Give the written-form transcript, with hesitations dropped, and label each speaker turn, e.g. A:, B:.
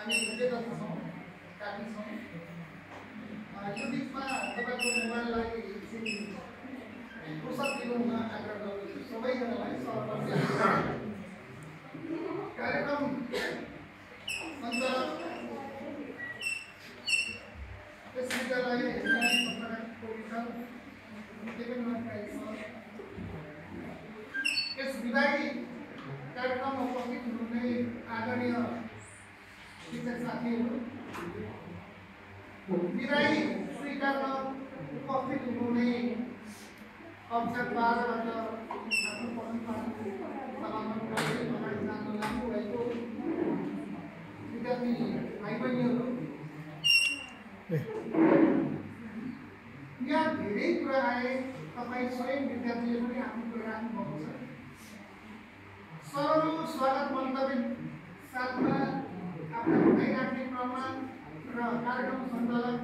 A: हामी भेटेका छौँ काफी छौँ यो बिचमा तपाईँको मोबाइललाई एकछिन फुर्सद दिनु हुन आग्रह गर्दछु सबैजनालाई सहभागी कार्यक्रम सञ्चालक यस विद्यालय यस विदाई कार्यक्रममा उपस्थित हुनुहुने आदरणीय शिक्षक साथीहरू विदाई स्वीकार्न उपस्थित हुनुहुने कक्षा 12बाट आफ्नो पठनपाठको समापन गर्दै अगाडि जान लाग्नुभएको विद्यार्थी भाइ बहिनीहरू यहाँ धेरै कुरा आए तपाईँ स्वयं विद्यार्थीले पनि आफ्नो कुरा राख्नुभएको छ सरल स्वागत मन्तव्य साथमा आफ्नो भनाइ राख्ने क्रममा र कार्यक्रम सञ्चालक